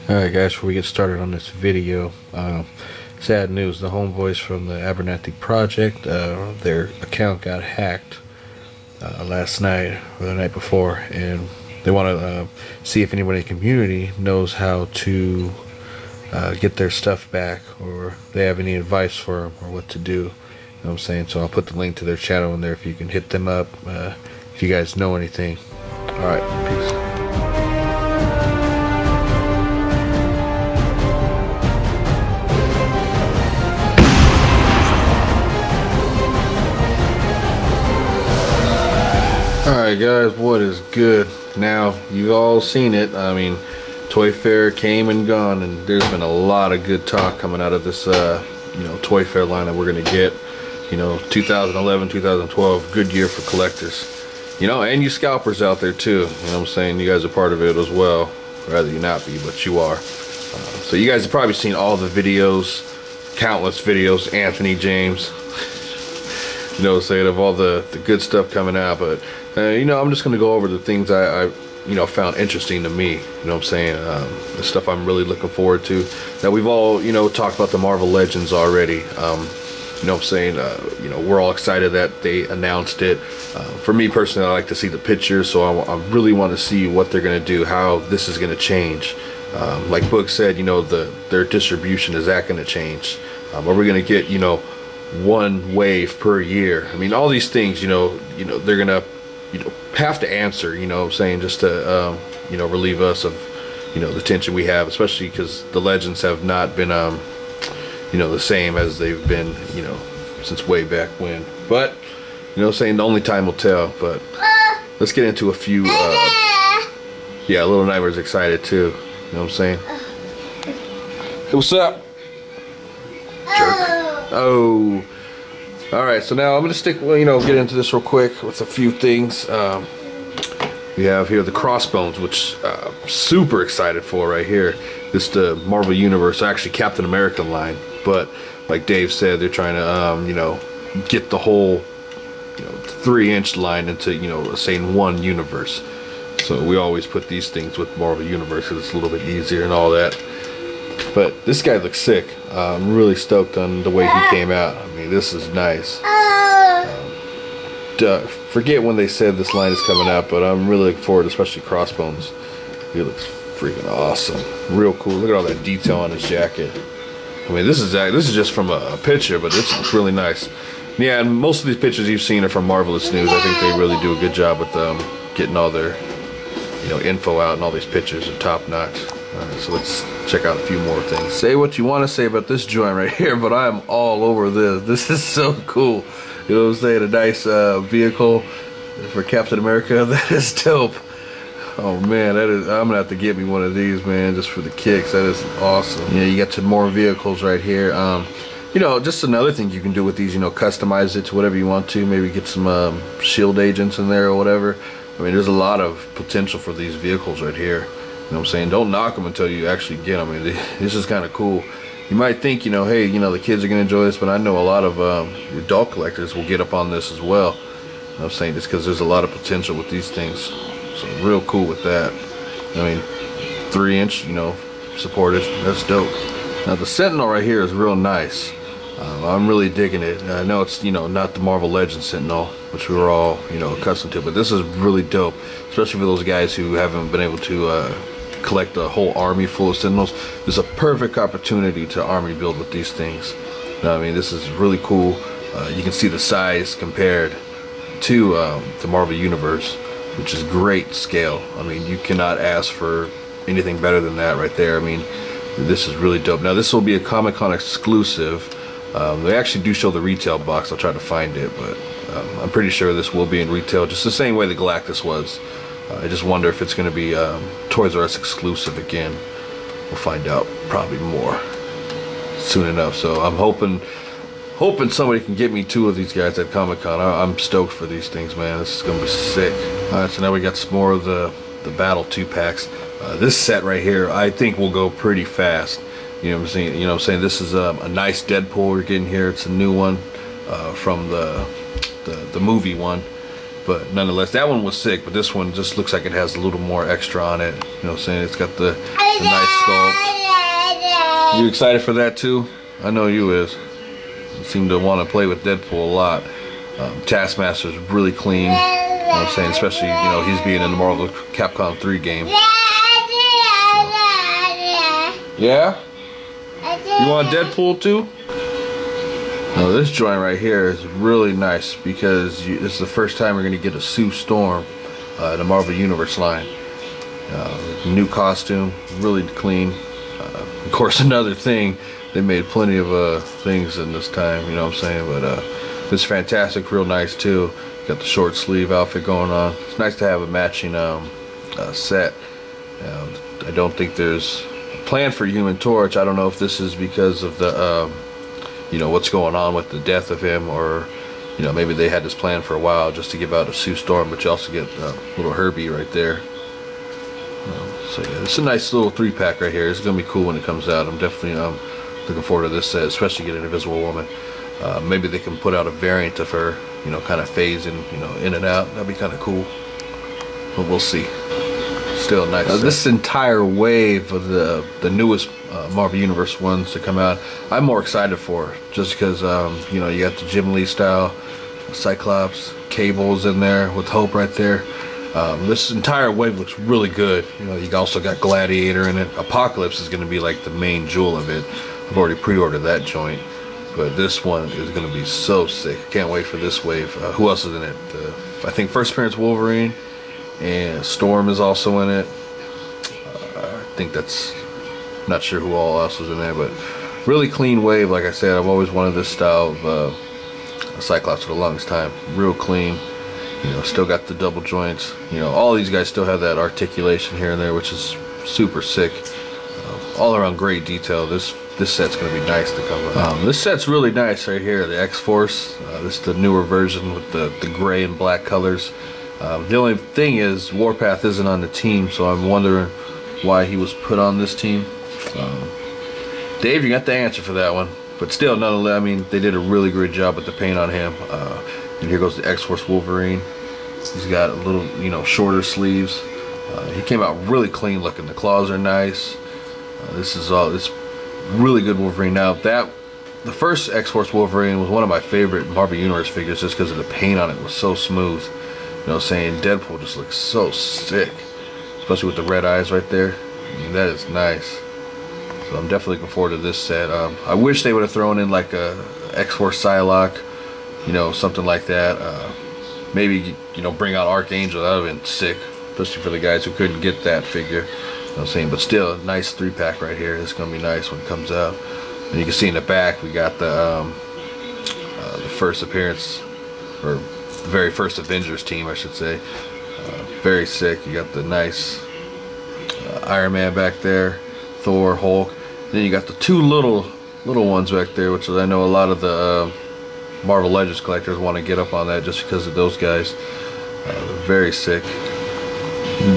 Alright guys, before we get started on this video, sad news, the homeboys from the Abernathy Project, their account got hacked last night or the night before, and they want to see if anybody in the community knows how to get their stuff back, or they have any advice for them or what to do. You know what I'm saying? So I'll put the link to their channel in there if you can hit them up if you guys know anything. Alright, peace. Alright guys, what is good? Now, you've all seen it. I mean, Toy Fair came and gone, and there's been a lot of good talk coming out of this Toy Fair line that we're gonna get. 2011, 2012, good year for collectors. And you scalpers out there too. You know what I'm saying? You guys are part of it as well. Rather you not be, but you are. So you guys have probably seen all the videos, countless videos, Anthony James. Saying of all the good stuff coming out, but I'm just gonna go over the things I found interesting to me. The stuff I'm really looking forward to. Now we've all talked about the Marvel Legends already. We're all excited that they announced it. For me personally, I like to see the pictures, so I really want to see what they're gonna do, how this is gonna change. Like Book said, their distribution, is that gonna change? Are we gonna get one wave per year? I mean, all these things, they're gonna have to answer, just to relieve us of the tension we have, especially because the Legends have not been the same as they've been since way back when. But the only time will tell. But let's get into a few yeah, Little Nightmare's excited too. You know what I'm saying? Hey, what's up, jerk? Oh, all right. So now I'm gonna get into this real quick with a few things. We have here the Crossbones, which super excited for right here. This the Marvel Universe, actually Captain America line, but like Dave said, they're trying to get the whole 3-inch line into saying one universe. So we always put these things with Marvel Universe because it's a little bit easier and all that. But this guy looks sick. I'm really stoked on the way he came out. I mean, this is nice. Forget when they said this line is coming out, but I'm really looking forward, especially Crossbones. He looks freaking awesome. Real cool. Look at all that detail on his jacket. I mean, this is just from a picture, but it's really nice. Yeah, and most of these pictures you've seen are from Marvelous News. I think they really do a good job with getting all their info out, and all these pictures are top notch. Alright, so let's check out a few more things. Say what you want to say about this joint right here, but I am all over this. This is so cool. You know what I'm saying? A nice vehicle for Captain America. That is dope. Oh man, I'm gonna have to get me one of these, man, just for the kicks. That is awesome. Yeah, you got some more vehicles right here. Just another thing you can do with these, customize it to whatever you want to. Maybe get some shield agents in there or whatever. I mean, there's a lot of potential for these vehicles right here. You know what I'm saying? Don't knock them until you actually get them. I mean, this is kind of cool. You might think, hey, the kids are gonna enjoy this, but I know a lot of adult collectors will get up on this as well. You know what I'm saying? Just because there's a lot of potential with these things. So real cool with that. I mean, 3-inch, supported. That's dope. Now the Sentinel right here is real nice. I'm really digging it. I know it's not the Marvel Legends Sentinel, which we were all accustomed to, but this is really dope, especially for those guys who haven't been able to collect a whole army full of Sentinels. There's a perfect opportunity to army build with these things. I mean, this is really cool. You can see the size compared to the Marvel Universe, which is great scale. I mean, you cannot ask for anything better than that right there. I mean, this is really dope. Now this will be a Comic-Con exclusive. They actually do show the retail box. I'll try to find it, but I'm pretty sure this will be in retail, just the same way the Galactus was. I just wonder if it's going to be Toys R Us exclusive again. We'll find out probably more soon enough. So I'm hoping somebody can get me 2 of these guys at Comic-Con. I'm stoked for these things, man. This is going to be sick. Alright, so now we got some more of the Battle 2-packs. This set right here, I think will go pretty fast. You know what I'm saying? This is a nice Deadpool we're getting here. It's a new one from the movie one. But nonetheless, that one was sick, but this one just looks like it has a little more extra on it. You know what I'm saying? It's got the nice sculpt. You excited for that too? I know you is. You seem to want to play with Deadpool a lot. Taskmaster's really clean. You know what I'm saying? Especially, you know, he's being in the Marvel Capcom 3 game. Yeah? You want Deadpool too? Now this joint right here is really nice because this is the first time we're going to get a Sue Storm in the Marvel Universe line. New costume, really clean. Of course, another thing, they made plenty of things in this time, you know what I'm saying? But this is fantastic, real nice too. Got the short sleeve outfit going on. It's nice to have a matching set. I don't think there's a plan for Human Torch. I don't know if this is because of the you know, what's going on with the death of him, or you know, maybe they had this plan for a while just to give out a Sue Storm, but you also get little Herbie right there. So yeah, it's a nice little 3-pack right here. It's gonna be cool when it comes out. I'm definitely looking forward to this set, especially getting Invisible Woman. Maybe they can put out a variant of her, you know, kind of phasing, you know, in and out. That'd be kind of cool, but we'll see. Still nice. This entire wave of the newest Marvel Universe ones to come out, I'm more excited for, just because you know, you got the Jim Lee style Cyclops, Cable's in there with Hope right there. This entire wave looks really good. You know, you also got Gladiator in it. Apocalypse is going to be like the main jewel of it. I've already pre-ordered that joint, but this one is going to be so sick. Can't wait for this wave. Who else is in it? I think first appearance Wolverine, and Storm is also in it. I think that's, not sure who all else is in there, but really clean wave. Like I said, I've always wanted this style of Cyclops for the longest time. Real clean. You know, still got the double joints. You know, all these guys still have that articulation here and there, which is super sick. All around great detail. This set's gonna be nice to come out. This set's really nice right here. The X-Force. This is the newer version with the gray and black colors. The only thing is Warpath isn't on the team, so I'm wondering why he was put on this team. Dave, you got the answer for that one. But still, nonetheless, I mean, they did a really great job with the paint on him. And here goes the X-Force Wolverine. He's got a little, you know, shorter sleeves. He came out really clean looking. The claws are nice. This really good Wolverine. Now the first X-Force Wolverine was one of my favorite Marvel Universe figures just because of the paint on it was so smooth. You know what I'm saying? Deadpool just looks so sick, especially with the red eyes right there. I mean, that is nice. So I'm definitely looking forward to this set. I wish they would have thrown in like a X-Force Psylocke, you know, something like that. Maybe, you know, bring out Archangel. That would have been sick, especially for the guys who couldn't get that figure. You know what I'm saying? But still, a nice 3-pack right here. It's gonna be nice when it comes out. And you can see in the back we got the first appearance, or the very first Avengers team, I should say. Very sick. You got the nice Iron Man back there, Thor, Hulk. Then you got the two little ones back there, which I know a lot of the Marvel Legends collectors want to get up on that just because of those guys. Very sick.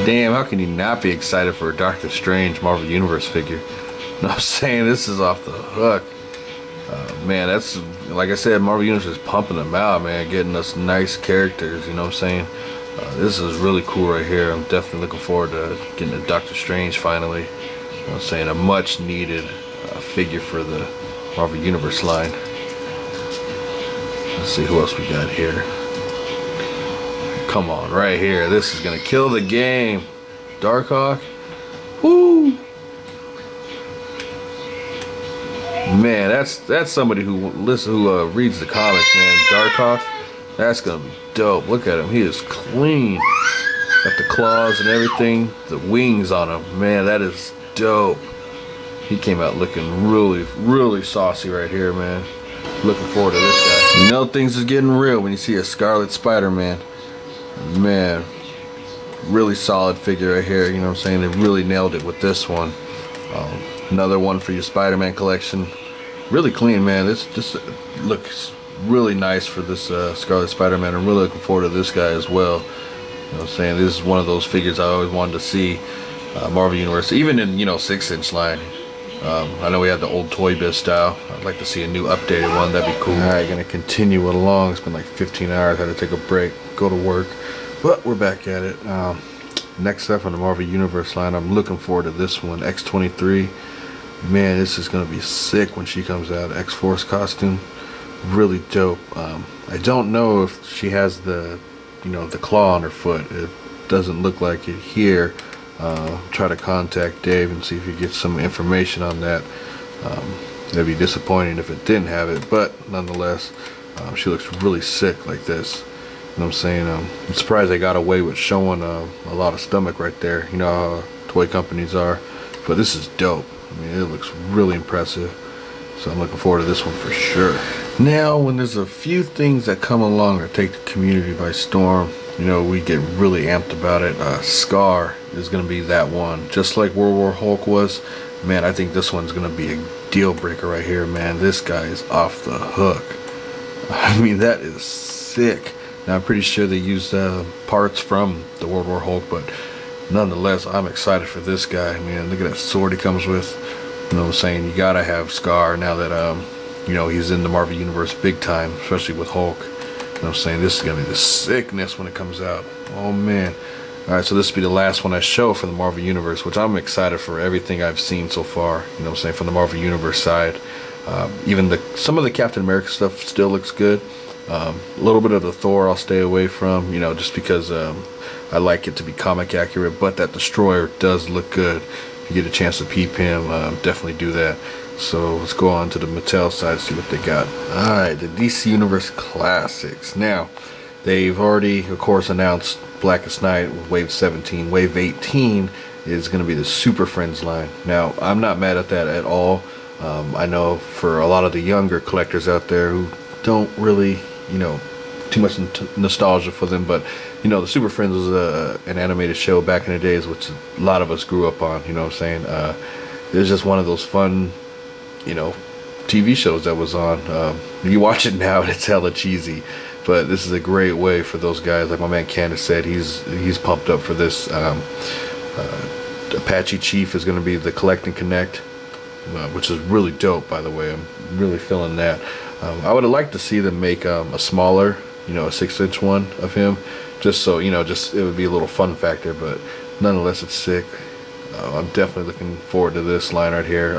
Damn, how can you not be excited for a Doctor Strange Marvel Universe figure? You know what I'm saying? This is off the hook. Man, that's, like I said, Marvel Universe is pumping them out, man, getting us nice characters, you know what I'm saying? This is really cool right here. I'm definitely looking forward to getting a Doctor Strange finally. You know what I'm saying? A much needed figure for the Marvel Universe line. Let's see who else we got here. Come on, right here. This is gonna kill the game. Darkhawk. Woo! Man, that's somebody who reads the comics, man. Darkhawk. That's gonna be dope. Look at him. He is clean. Got the claws and everything. The wings on him. Man, that is dope. He came out looking really, really saucy right here, man. Looking forward to this guy. You know things is getting real when you see a Scarlet Spider-Man. Man, really solid figure right here. You know what I'm saying? They really nailed it with this one. Another one for your Spider-Man collection. Really clean, man. This looks really nice for this Scarlet Spider-Man. I'm really looking forward to this guy as well. You know what I'm saying? This is one of those figures I always wanted to see. Marvel Universe, even in, you know, 6-inch line. I know we had the old Toy Biz style. I'd like to see a new updated one. That'd be cool. Alright, gonna continue along. It's been like 15 hours. Had to take a break, go to work. But we're back at it. Next up on the Marvel Universe line, I'm looking forward to this one, X-23. Man, this is gonna be sick when she comes out. X-Force costume, really dope. I don't know if she has the, the claw on her foot. It doesn't look like it here. Try to contact Dave and see if he gets some information on that. That'd be disappointing if it didn't have it, but nonetheless, she looks really sick like this. You know what I'm saying? I'm surprised they got away with showing a lot of stomach right there. You know how toy companies are, but this is dope. I mean, it looks really impressive, so I'm looking forward to this one for sure. Now, when there's a few things that come along or take the community by storm, we get really amped about it. Scar is going to be that one. Just like World War Hulk was, man, I think this one's going to be a deal breaker right here, man. This guy is off the hook. I mean, that is sick. Now, I'm pretty sure they used parts from the World War Hulk, but nonetheless, I'm excited for this guy, man. Look at that sword he comes with. You know what I'm saying? You got to have Scar now that, he's in the Marvel Universe big time, especially with Hulk. You know what I'm saying? This is going to be the sickness when it comes out. Oh, man. Alright, so this will be the last one I show for the Marvel Universe, which I'm excited for everything I've seen so far. You know what I'm saying? From the Marvel Universe side. Even some of the Captain America stuff still looks good. A little bit of the Thor I'll stay away from, just because I like it to be comic accurate. But that Destroyer does look good. If you get a chance to peep him, definitely do that. So let's go on to the Mattel side, see what they got. Alright, the DC Universe Classics. Now, they've already, of course, announced Blackest Night with Wave 17. Wave 18 is going to be the Super Friends line. Now, I'm not mad at that at all. I know for a lot of the younger collectors out there who don't really, too much nostalgia for them, but the Super Friends was an animated show back in the days, which a lot of us grew up on. You know what I'm saying? It was just one of those fun, TV shows that was on. You watch it now and it's hella cheesy, but this is a great way for those guys. Like my man Candace said, he's pumped up for this. Apache Chief is going to be the Collect and Connect, which is really dope, by the way. I'm really feeling that. I would have liked to see them make a smaller, a 6-inch one of him, just so just it would be a little fun factor. But nonetheless, it's sick. I'm definitely looking forward to this line right here.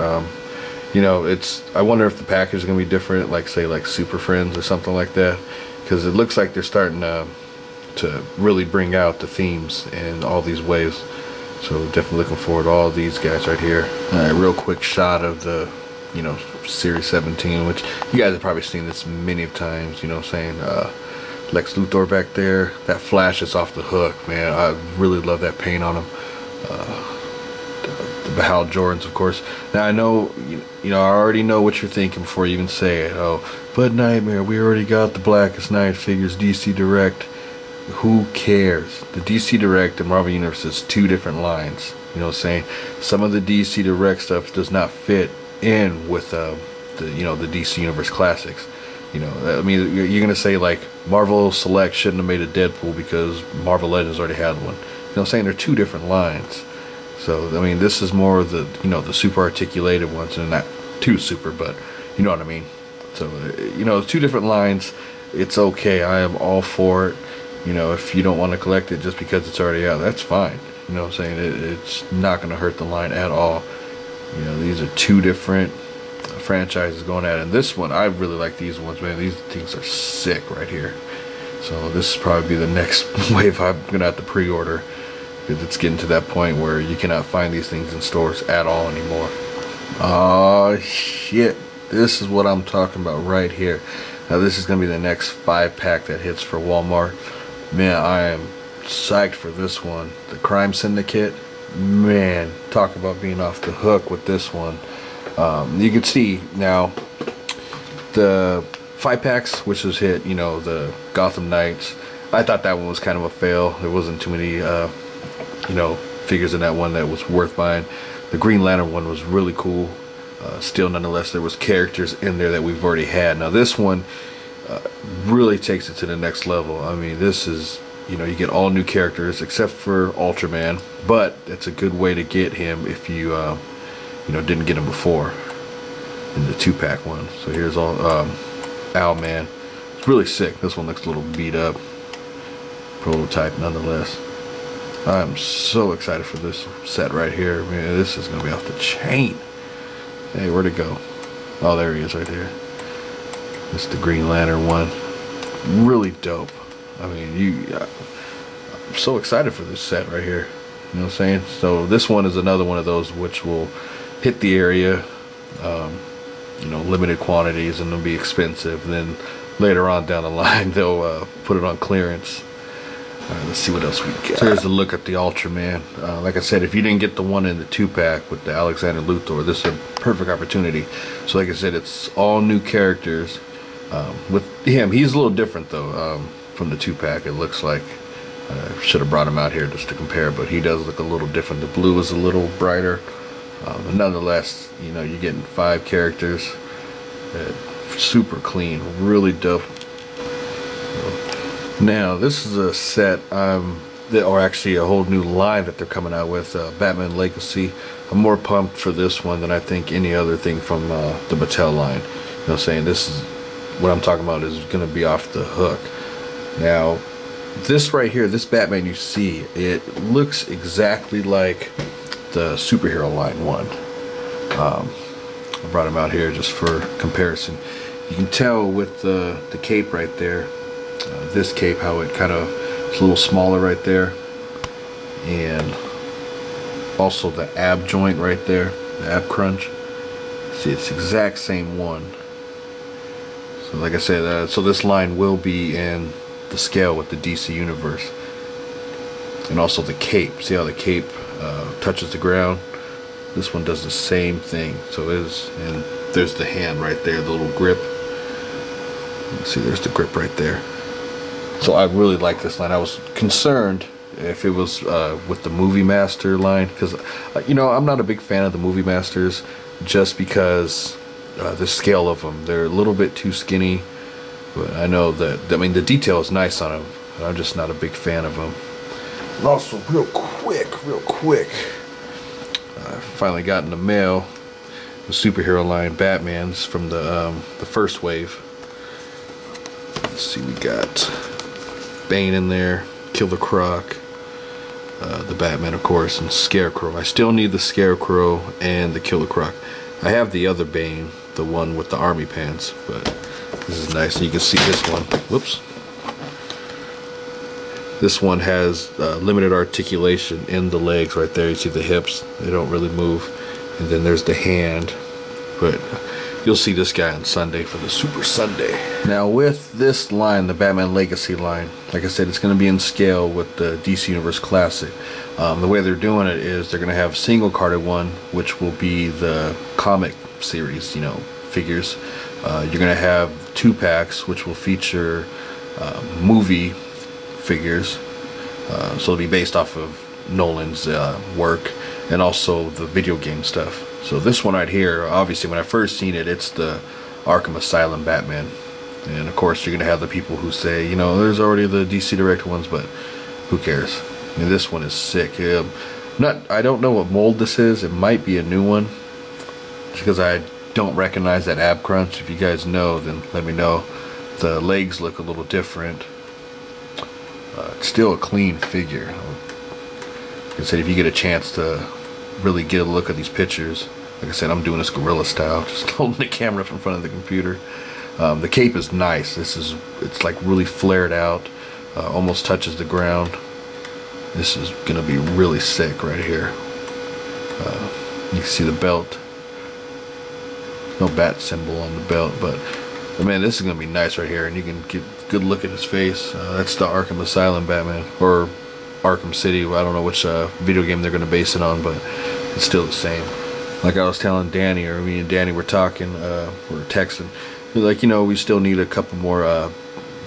I wonder if the package is gonna be different, like say like Super Friends or something like that, because it looks like they're starting to really bring out the themes in all these waves. So definitely looking forward to all these guys right here. All right, real quick shot of the Series 17, which you guys have probably seen this many times. You know what I'm saying? Lex Luthor back there, that Flash is off the hook, man. I really love that paint on him. The Hal Jordans, of course. Now I know, I already know what you're thinking before you even say it. Oh, but Nightmare, we already got the Blackest Night figures, DC Direct. Who cares? The DC Direct and Marvel Universe is two different lines. You know what I'm saying? Some of the DC Direct stuff does not fit in with the DC Universe Classics. I mean, you're gonna say like Marvel Select shouldn't have made a Deadpool because Marvel Legends already had one. You know what I'm saying? They're two different lines. So I mean, this is more of the the super articulated ones, and not too super, but you know what I mean. So two different lines. It's okay. I am all for it. If you don't want to collect it just because it's already out, that's fine. You know what I'm saying? It's not going to hurt the line at all. These are two different franchises going at it. And this one, I really like these ones, man. These things are sick right here. So this is probably the next wave I'm going to have to pre-order, because it's getting to that point where you cannot find these things in stores at all anymore. Oh shit. This is what I'm talking about right here. Now this is going to be the next 5-pack that hits for Walmart. Man, I am psyched for this one. The Crime Syndicate, man, talk about being off the hook with this one. You can see now the 5-packs, which was hit, the Gotham Knights. I thought that one was kind of a fail. There wasn't too many figures in that one that was worth buying. The Green Lantern one was really cool. Still, nonetheless, there was characters in there that we've already had. Now this one really takes it to the next level. I mean, this is, you get all new characters except for Ultraman, but it's a good way to get him if you you know, didn't get them before in the 2-pack one. So here's all Owlman. It's really sick. This one looks a little beat up. Prototype nonetheless. I'm so excited for this set right here. Man, this is gonna be off the chain. Hey, where'd it go? Oh, there he is right there. This is the Green Lantern one. Really dope. I mean, I'm so excited for this set right here. You know what I'm saying? So this one is another one of those which will hit the area, you know, limited quantities, and they'll be expensive. And then later on down the line, they'll put it on clearance. Alright, let's see what else we got. So here's a look at the Ultraman. Like I said, if you didn't get the one in the 2-pack with the Alexander Luthor, this is a perfect opportunity. So like I said, it's all new characters. With him, he's a little different though from the 2-pack. It looks like I should have brought him out here just to compare, but he does look a little different. The blue is a little brighter. But nonetheless, you know, you're getting 5 characters. Super clean, really dope. Now this is a set or actually a whole new line that they're coming out with, Batman Legacy. I'm more pumped for this one than I think any other thing from the Mattel line. You know what I'm saying? This is what I'm talking about, is going to be off the hook. Now this right here, this Batman you see, it looks exactly like the superhero line one. I brought him out here just for comparison. You can tell with the cape right there, this cape, how it kind of is a little smaller right there, and also the ab joint right there, the ab crunch. See, it's the exact same one. So like I said, so this line will be in the scale with the DC Universe. And also the cape, see how the cape touches the ground? This one does the same thing. So it is, and there's the hand right there, the little grip. See, there's the grip right there. So I really like this line. I was concerned if it was with the Movie Master line, because you know, I'm not a big fan of the Movie Masters, just because the scale of them, they're a little bit too skinny. But I know that, I mean, the detail is nice on them, but I'm just not a big fan of them. And also, real quick, I finally got in the mail the superhero line Batmans from the first wave. Let's see, we got Bane in there, Killer Croc, the Batman of course, and Scarecrow. I still need the Scarecrow and the Killer Croc. I have the other Bane, the one with the army pants, but this is nice. You can see this one. Whoops. This one has limited articulation in the legs right there. You see the hips, they don't really move. And then there's the hand, but you'll see this guy on Sunday for the Super Sunday. Now with this line, the Batman Legacy line, like I said, it's going to be in scale with the DC Universe Classic. The way they're doing it is they're going to have a single carded one, which will be the comic series, you know, figures. You're going to have 2-packs, which will feature movie figures. So it'll be based off of Nolan's work, and also the video game stuff. So this one right here, obviously when I first seen it, it's the Arkham Asylum Batman. And of course you're gonna have the people who say, you know, there's already the DC Direct ones, but who cares? I mean, this one is sick. I don't know what mold this is. It might be a new one, just because I don't recognize that ab crunch. If you guys know, then let me know. The legs look a little different. It's still a clean figure. Like I said, if you get a chance to really get a look at these pictures, like I said, I'm doing this guerrilla style, just holding the camera up in front of the computer. The cape is nice. It's like really flared out, almost touches the ground. This is gonna be really sick right here. You can see the belt. No bat symbol on the belt, but man, this is gonna be nice right here, and you can get a good look at his face. That's the Arkham Asylum Batman, or Arkham City. I don't know which video game they're gonna base it on, but it's still the same. Like I was telling Danny, or me and Danny were talking, we're texting. We're like, you know, we still need a couple more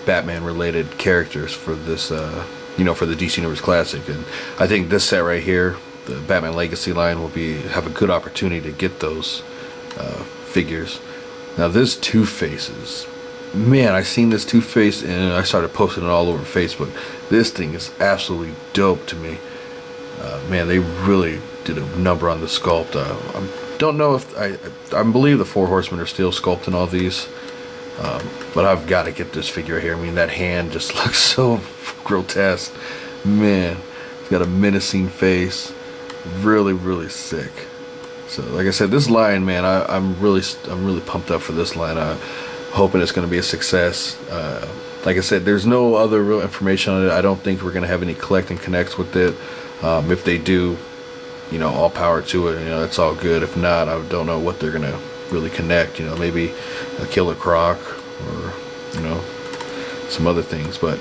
Batman related characters for this, you know, for the DC Universe Classic. And I think this set right here, the Batman Legacy line, will have a good opportunity to get those figures. Now this Two-Face, man, I seen this Two-Face and I started posting it all over Facebook. This thing is absolutely dope to me. Man, they really did a number on the sculpt. I'm don't know if I believe the Four Horsemen are still sculpting all these, but I've got to get this figure here. I mean, that hand just looks so grotesque, man. It's got a menacing face, really sick. So like I said, this line, man, I'm really pumped up for this line. I'm hoping it's going to be a success. Like I said, there's no other real information on it. I don't think we're going to have any collect and connects with it. If they do, you know, all power to it. You know, it's all good. If not, I don't know what they're going to really connect. You know, maybe a Killer Croc or, you know, some other things. But,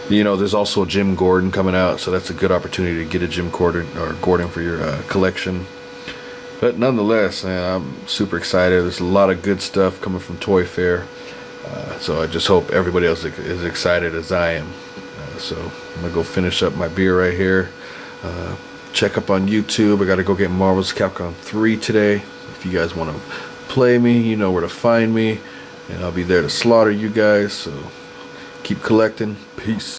you know, there's also a Jim Gordon coming out, so that's a good opportunity to get a Jim Gordon for your collection. But nonetheless, man, I'm super excited. There's a lot of good stuff coming from Toy Fair. So I just hope everybody else is excited as I am. So I'm going to go finish up my beer right here. Check up on YouTube. I got to go get Marvel's Capcom 3 today. If you guys want to play me, you know where to find me. And I'll be there to slaughter you guys. So keep collecting. Peace.